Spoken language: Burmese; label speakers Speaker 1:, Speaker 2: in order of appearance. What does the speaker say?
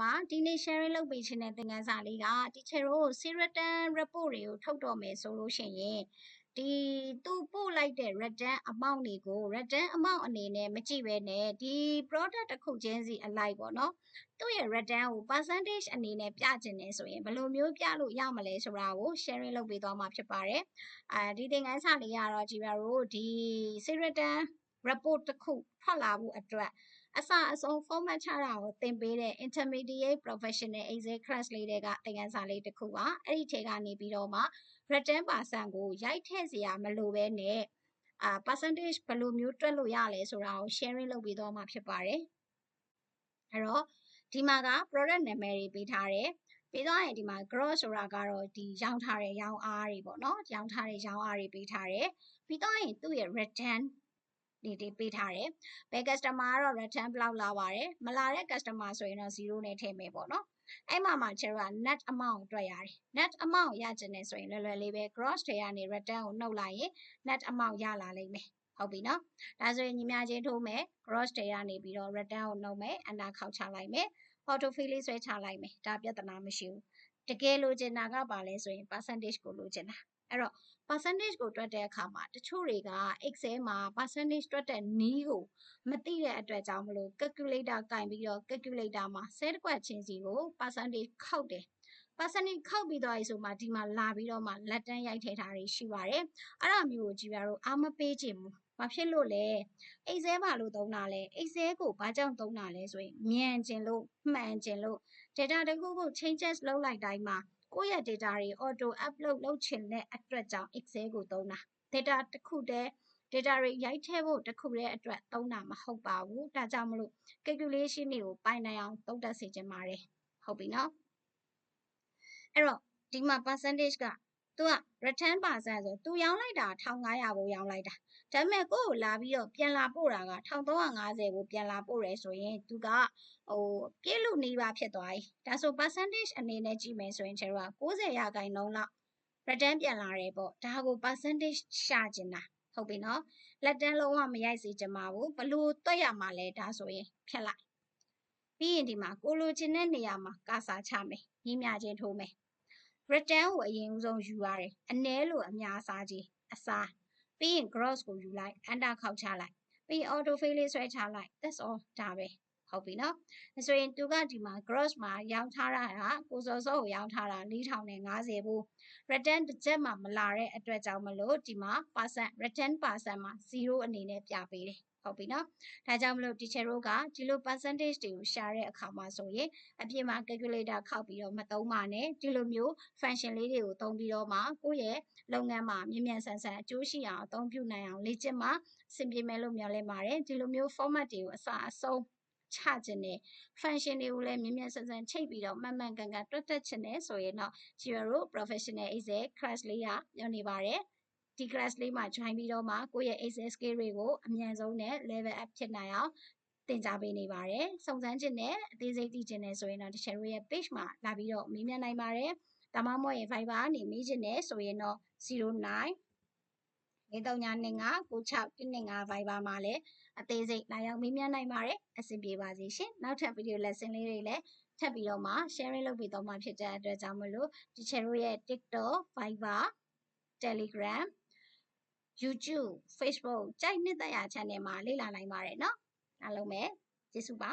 Speaker 1: မှာဒီနေ့ sharing လုပ်ပေးခြင်းတဲ့သင်ခန်းစာလေးက teacher တို့ return report တွေကိုထုတ်တော့မယ်ဆိုလို့ရှိရင်ဒီသူပို့လိုက်တဲ့ return amount တွေကို return amount အနေနဲ့မကြည့်ဘဲနဲ့ဒီ product တစ်ခုချင်းစီအလိုက်ပေါ့နော်သူ့ရဲ့ return ကို percentage အနေနဲ့ပြချင်တယ်ဆိုရင်ဘယ်လိုမျိုးပြလို့ရမလဲဆိုတာကို sharing လုပ်ပေးသွားမှာဖြစ်ပါတယ်ဒီသင်ခန်းစာလေးကတော့ကြည်ပါတို့ဒီ return report တစ်ခုထွက်လာဖို့အတွက်အစအဆုံး format ချတာကိုသင်ပေးတဲ့ intermediate professional excel class လေးတွေကသင်ခန်းစာလေးတစ်ခုပါအဲ့ဒီထဲကနေပြီးတော့မှ return percent ကိုရိုက်ထည့်စရာမလိုဘဲနဲ့percentage ဘယ်လိုမျိုးတွက်လို့ရလဲဆိုတာကို sharing လုပ်ပေးသွားမှာဖြစ်ပါတယ်အဲ့တော့ဒီမှာက product နာမည်တွေပေးထားတယ်ပြီးတော့ဒီမှာ gross ဆိုတာကတော့ဒီရောင်းထားတဲ့ရောင်းအားတွေပေါ့နော်ရောင်းထားတဲ့ရောင်းအားတွေပေးထားတယ်ပြီးတော့သူ့ရဲ့ returnဒီပေးထားတယ်ဘယ် customer ကတော့ return ဘယ်လောက်လာပါတယ်မလာတဲ့ customer ဆိုရင်တော့0နဲ့ထည့်မယ်ပေါ့နော်အဲ့မှာကျတော့ net amount ကိုတွက်ရတယ် net amount ရချင်တယ်ဆိုရင်လွယ်လွယ်လေးပဲ gross တွေကနေ return ကိုနှုတ်လိုက်ရင် net amount ရလာလိမ့်မယ်ဟုတ်ပြီနော်ဒါဆိုရင်ညီမချင်းထိုးမယ် gross တွေကနေပြီးတော့ return ကိုနှုတ်မယ် enter ခောက်ချလိုက်မယ် auto fill လေးဆွဲချလိုက်မယ်ဒါပြဿနာမရှိဘူးတကယ်လိုချင်တာကပါလဲဆိုရင် percentage ကိုလိုချင်တာအဲ့တော့ percentage ကိုတွက်တဲ့အခါမှာတချို့တွေက Excel မှာ percentage တွက်တဲ့နည်းကိုမသိတဲ့အတွက်ကြောင့်မလို့ calculator ကင်ပြီးတော့ calculator မှာဆဲတစ်ကွက်ချင်းစီကို percentage ခောက်တယ် percentage ခောက်ပြီးသွားပြီဆိုမှဒီမှာလာပြီးတော့မှလက်တန်းရိုက်ထည့်ထားတွေရှိပါတယ်အဲ့ဒါမျိုးကိုကြည့်ပြတော့အားမပေးချင်ဘူးဘာဖြစ်လို့လဲ Excel ဘာလို့သုံးတာလဲ Excel ကိုဘာကြောင့်သုံးတာလဲဆိုရင်မြန်ကျင်လို့မှန်ကျင်လို့ data တစ်ခုခု changes လုပ်လိုက်တိုင်းမှာကိုယ့်ရဲ့ data တွေ auto upload လုပ်ချင်တဲ့အတွက်ကြောင့် Excel ကိုသုံးတာ data တစ်ခုတည်း data တွေရိုက်ထည့်ဖို့တစ်ခုတည်းအတွက်သုံးတာမဟုတ်ပါဘူးဒါကြောင့်မလို့ calculation တွေကိုပိုင်နိုင်အောင်သုံးတတ်စေချင်ပါတယ်ဟုတ်ပြီနော်အဲ့တော့ဒီမှာ percentage ကသူက return percent ဆိုသူရောင်းလိုက်တာ1500ကိုရောင်းလိုက်တာဒါပေမဲ့ကိုယ့်ကိုလာပြီးတော့ပြန်လာပို့တာက1350ကိုပြန်လာပို့တယ်ဆိုရင်သူကပြည့်လို့နေပါဖြစ်သွားပြီဒါဆို percentage အနေနဲ့ကြည့်မယ်ဆိုရင်ကျတော့90%လောက် return ပြန်လာတယ်ပေါ့ဒါကို percentage ရှာကျင်တာဟုတ်ပြီနော်လက်တန်းလုံးဝမရိုက်စေချင်ပါဘူးဘလို့တွက်ရမှာလဲဒါဆိုရင်ဖြတ်လိုက်ပြီးရင်ဒီမှာကိုလိုချင်တဲ့နေရာမှာကာစာချမယ်ညီမြချင်းထိုးမယ်return ကိုအရင်ဦးဆုံးယူရတယ်အနည်းလို့အများစားကြီးအစားပြီးရင် gross ကိုယူလိုက် enter ခောက်ချလိုက်ပြီးရင် auto fill လေးဆွဲချလိုက် that's all ဒါပဲဟုတ်ပြီနော်ဆိုရင်သူကဒီမှာ gross မှာရောင်းထားတာကကိုစောစောကိုရောင်းထားတာ4050ဘူး return တစ်ချက်မှမလာတဲ့အတွက်ကြောင့်မလို့ဒီမှာ percent return percent မှာ0အနေနဲ့ပြပေးတယ်ဟုတ်ပြီနော်ဒါကြောင့်မလို့ teacher တို့ကဒီလို percentage တွေကိုရှာတဲ့အခါမှာဆိုရင်အပြင်မှာ calculator ခောက်ပြီးတော့မသုံးပါနဲ့ဒီလိုမျိုး function လေးတွေကိုသုံးပြီးတော့မှကိုယ့်ရဲ့လုပ်ငန်းမှာမြန်မြန်ဆန်ဆန်အကျိုးရှိအောင်အသုံးပြုနိုင်အောင်လေ့ကျင့်မှာအဆင်ပြေမယ်လို့မျှော်လင့်ပါတယ်ဒီလိုမျိုး format တွေကိုအစအဆုံးချခြင်းနဲ့ function တွေကိုလည်းမြန်မြန်ဆန်ဆန်ချိတ်ပြီးတော့မှန်မှန်ကန်ကန်တွက်တတ်ခြင်းနဲ့ဆိုရင်တော့ Zero Professional Excel class လေးကပြောနေပါတယ်ဒီ class လေးမှာ join ပြီးတော့မှကိုယ့်ရဲ့ Excel skill တွေကိုအမြန်ဆုံးနဲ့ level up ဖြစ်နိုင်အောင်သင်ကြားပေးနေပါတယ်စုံစမ်းခြင်းနဲ့အသေးစိတ်သိခြင်းနဲ့ဆိုရင်တော့ teacher ရဲ့ page မှာလာပြီးတော့မေးမြန်းနိုင်ပါတယ်ဒါမှမဟုတ်ရင် Viber ကနေမေးခြင်းနဲ့ဆိုရင်တော့09 3259615 Viber မှာလည်းအသေးစိတ်လာရောက်မေးမြန်းနိုင်ပါတယ်အဆင်ပြေပါစေရှင်နောက်ထပ် video lesson လေးတွေလည်းထပ်ပြီးတော့မှ sharing လုပ်ပေးတော့မှာဖြစ်တဲ့အတွက်ကြောင့်မလို့ teacher တို့ရဲ့ TikTok Viber Telegram YouTube Facebook ကြိုက်နှစ်သက်ရာ channel မှာလေ့လာနိုင်ပါတယ်เนาะအားလုံးပဲကျေးဇူးပါ